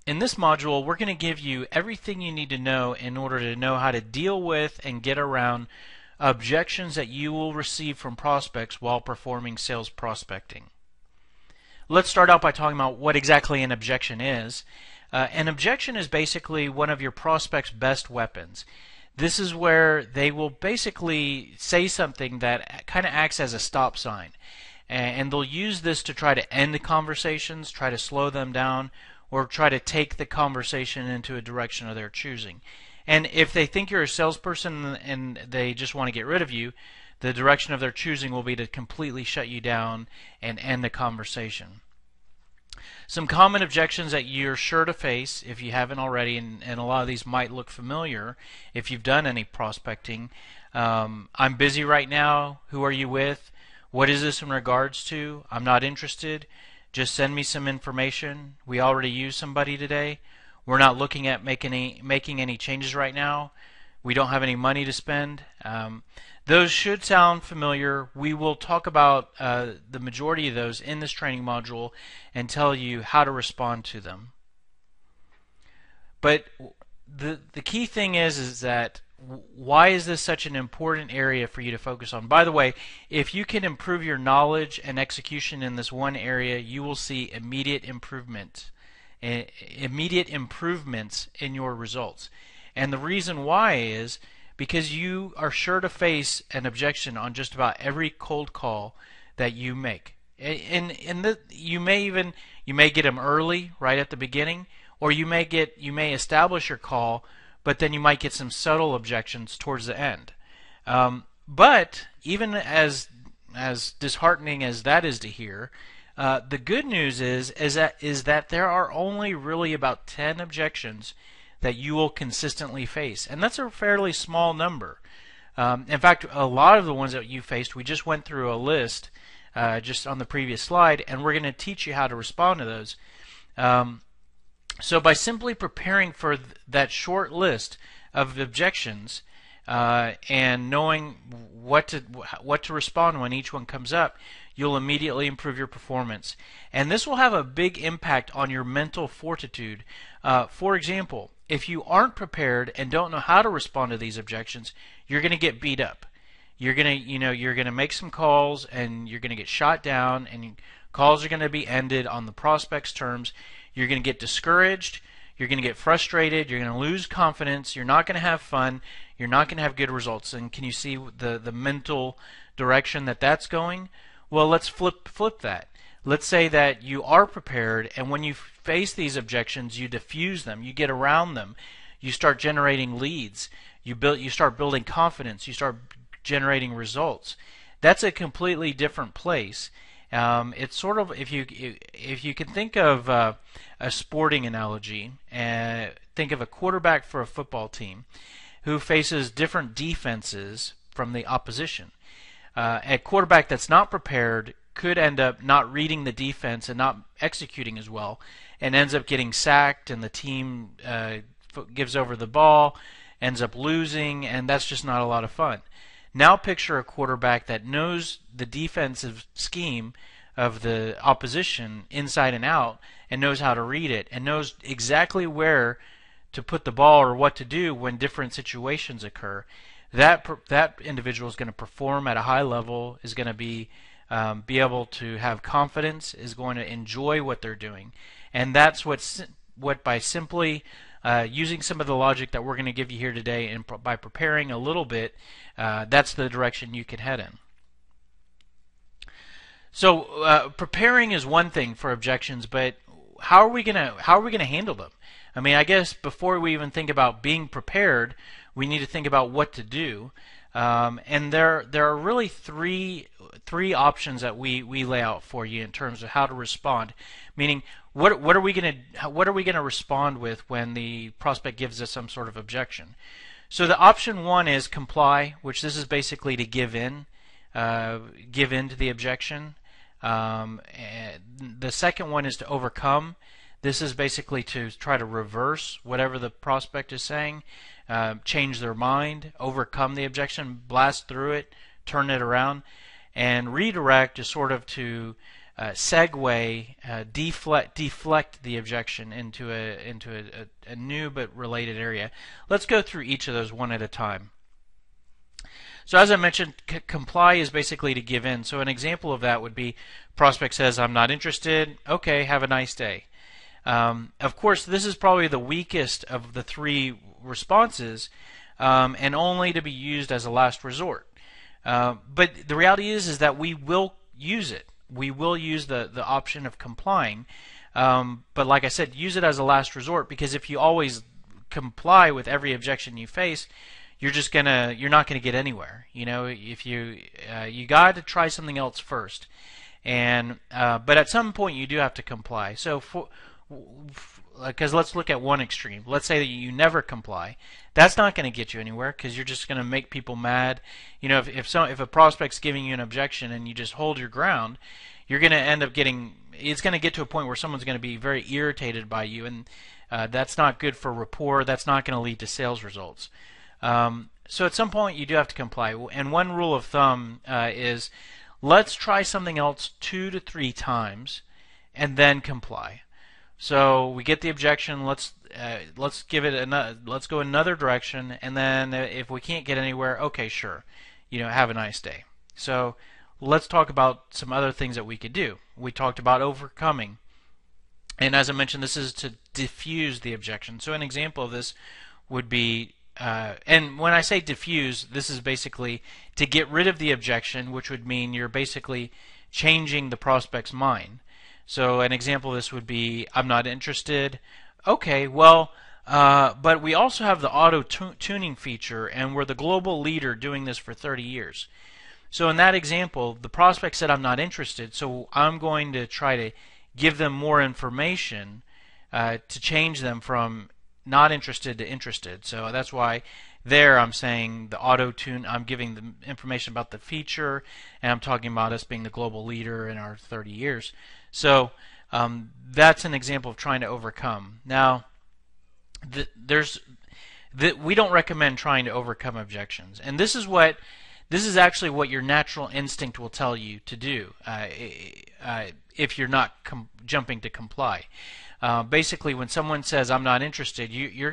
In this module, we're going to give you everything you need to know in order to know how to deal with and get around objections that you will receive from prospects while performing sales prospecting. Let's start out by talking about what exactly an objection is. An objection is basically one of your prospect's best weapons. This is where they will basically say something that kind of acts as a stop sign. And they'll use this to try to end the conversations, try to slow them down, or try to take the conversation into a direction of their choosing. And if they think you're a salesperson and they just want to get rid of you, the direction of their choosing will be to completely shut you down and end the conversation. Some common objections that you're sure to face if you haven't already, and a lot of these might look familiar if you've done any prospecting. I'm busy right now. Who are you with? What is this in regards to? I'm not interested. Just send me some information. We already used somebody today. We're not looking at making any changes right now. We don't have any money to spend. Those should sound familiar. We will talk about the majority of those in this training module and tell you how to respond to them. But the key thing is that why is this such an important area for you to focus on? By the way, if you can improve your knowledge and execution in this one area, you will see immediate improvements in your results. And the reason why is because you are sure to face an objection on just about every cold call that you make. You may get them early, right at the beginning, or you may establish your call, but then you might get some subtle objections towards the end. But even as disheartening as that is to hear, the good news is that there are only really about 10 objections that you will consistently face, and that's a fairly small number. In fact, a lot of the ones that you faced, we just went through a list just on the previous slide, and we're going to teach you how to respond to those. So by simply preparing for that short list of objections and knowing what to respond when each one comes up, you'll immediately improve your performance. And this will have a big impact on your mental fortitude. For example, if you aren't prepared and don't know how to respond to these objections, you're going to get beat up. You're going to make some calls and you're going to get shot down, and calls are going to be ended on the prospect's terms. You're going to get discouraged, you're going to get frustrated, you're going to lose confidence, you're not going to have fun, you're not going to have good results. And can you see the mental direction that that's going? Well, let's flip that. Let's say that you are prepared, and when you face these objections, you diffuse them, you get around them, you start generating leads, you start building confidence, you start generating results. That's a completely different place. It's sort of, if you can think of a sporting analogy, think of a quarterback for a football team who faces different defenses from the opposition. A quarterback that's not prepared could end up not reading the defense and not executing as well, and ends up getting sacked, and the team gives over the ball, ends up losing, and that's just not a lot of fun. Now picture a quarterback that knows the defensive scheme of the opposition inside and out, and knows how to read it, and knows exactly where to put the ball or what to do when different situations occur. That individual is going to perform at a high level, is going to be able to have confidence, is going to enjoy what they're doing. And that's what by simply using some of the logic that we're going to give you here today, and by preparing a little bit, that's the direction you can head in. So preparing is one thing for objections, but how are we gonna handle them? I mean, I guess before we even think about being prepared, we need to think about what to do. And there are really three options that we lay out for you in terms of how to respond. Meaning, what are we gonna respond with when the prospect gives us some sort of objection? So the option one is comply, which this is basically to give in to the objection. The second one is to overcome. This is basically to try to reverse whatever the prospect is saying, change their mind, overcome the objection, blast through it, turn it around. And redirect is sort of to segue, deflect the objection into a new but related area. Let's go through each of those one at a time. So as I mentioned, comply is basically to give in. So an example of that would be prospect says, I'm not interested. Okay, have a nice day. Of course, this is probably the weakest of the three responses, and only to be used as a last resort. But the reality is that we will use it. We will use the option of complying. But like I said, use it as a last resort, because if you always comply with every objection you face, you're not gonna get anywhere. You know, if you got to try something else first, and but at some point you do have to comply. So because let's look at one extreme. Let's say that you never comply. That's not going to get you anywhere, because you're just going to make people mad. You know, if a prospect's giving you an objection and you just hold your ground, you're going to end up it's going to get to a point where someone's going to be very irritated by you, and that's not good for rapport. That's not going to lead to sales results. So at some point you do have to comply. And one rule of thumb is let's try something else 2 to 3 times and then comply. So we get the objection. Let's give it let's go another direction, and then if we can't get anywhere, okay, sure, have a nice day. So let's talk about some other things that we could do. We talked about overcoming, and as I mentioned, this is to diffuse the objection. So an example of this would be, and when I say diffuse, this is basically to get rid of the objection, which would mean you're basically changing the prospect's mind. So an example of this would be, I'm not interested. Okay, well, but we also have the auto-tuning feature, and we're the global leader doing this for 30 years. So in that example, the prospect said, I'm not interested, so I'm going to try to give them more information to change them from not interested to interested. So that's why there I'm saying the auto-tune, I'm giving them information about the feature, and I'm talking about us being the global leader in our 30 years. So that's an example of trying to overcome. Now, we don't recommend trying to overcome objections, and this is actually what your natural instinct will tell you to do if you're not jumping to comply. Basically, when someone says I'm not interested, your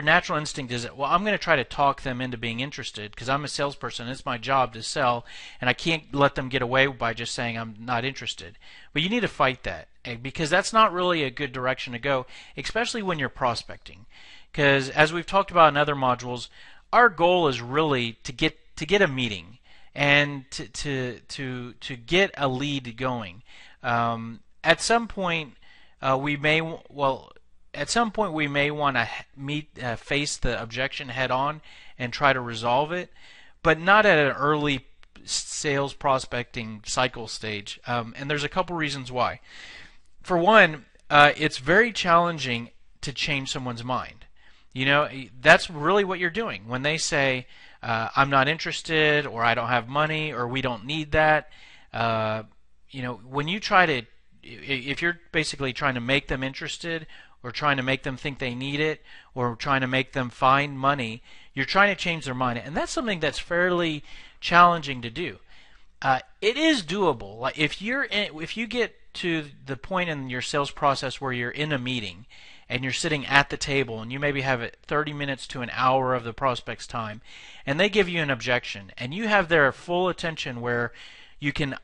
natural instinct is, well, I'm going to try to talk them into being interested, because I'm a salesperson. It's my job to sell, and I can't let them get away by just saying I'm not interested. But you need to fight that, because that's not really a good direction to go, especially when you're prospecting. Because as we've talked about in other modules, our goal is really to get a meeting and to get a lead going. At some point, we may want to face the objection head on and try to resolve it, but not at an early sales prospecting cycle stage. And there's a couple reasons why. For one, it's very challenging to change someone's mind. That's really what you're doing. When they say, I'm not interested, or I don't have money, or we don't need that, when you try to, if you're basically trying to make them interested, or trying to make them think they need it, or trying to make them find money, you're trying to change their mind. And that's something that's fairly challenging to do. It is doable. Like if you get to the point in your sales process where you're in a meeting and you're sitting at the table, and you maybe have 30 minutes to an hour of the prospect's time, and they give you an objection, and you have their full attention where you can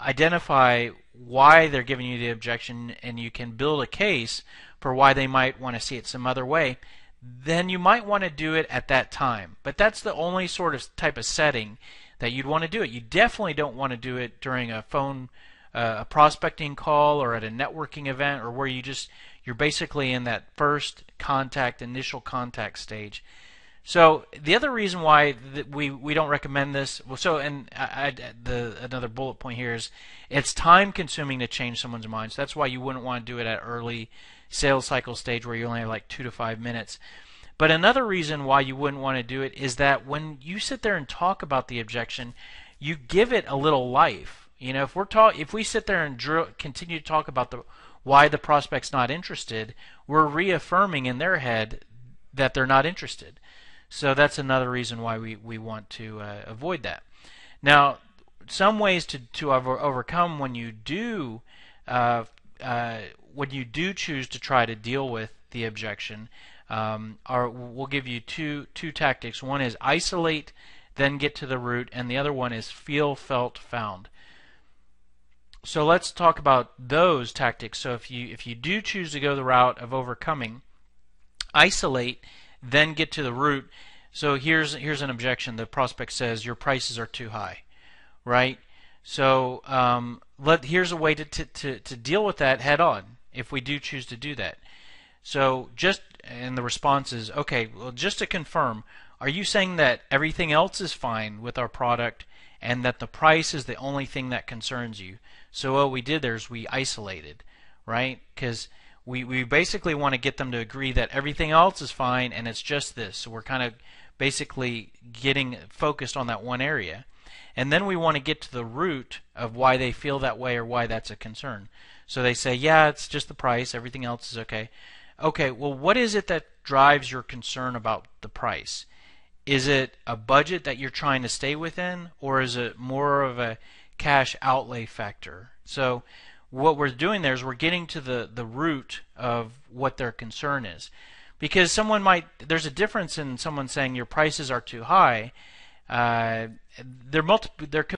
identify why they're giving you the objection, and you can build a case for why they might want to see it some other way, then you might want to do it at that time. But that's the only sort of type of setting that you'd want to do it. You definitely don't want to do it during a phone a prospecting call, or at a networking event, or where you're basically in that first initial contact stage. So the other reason why we don't recommend this, another bullet point here is it's time consuming to change someone's mind. So that's why you wouldn't want to do it at early sales cycle stage where you only have like 2 to 5 minutes. But another reason why you wouldn't want to do it is that when you sit there and talk about the objection, you give it a little life. If we sit there and continue to talk about why the prospect's not interested, we're reaffirming in their head that they're not interested. So that's another reason why we want to avoid that. Now, some ways to overcome uh, when you do choose to try to deal with the objection we'll give you two tactics. One is isolate, then get to the root, and the other one is feel, felt, found. So let's talk about those tactics. So if you do choose to go the route of overcoming, isolate, then get to the root. So here's an objection. The prospect says your prices are too high, right? So here's a way to deal with that head on if we do choose to do that. So and the response is, okay, well, just to confirm, are you saying that everything else is fine with our product and that the price is the only thing that concerns you? So what we did there is we isolated, right? Because we basically want to get them to agree that everything else is fine and it's just this. So we're kind of basically getting focused on that one area. And then we want to get to the root of why they feel that way or why that's a concern. So they say, yeah, it's just the price, everything else is okay. Okay, well, what is it that drives your concern about the price? Is it a budget that you're trying to stay within, or is it more of a cash outlay factor? So what we're doing there is we're getting to the root of what their concern is. Because there's a difference in someone saying your prices are too high. There could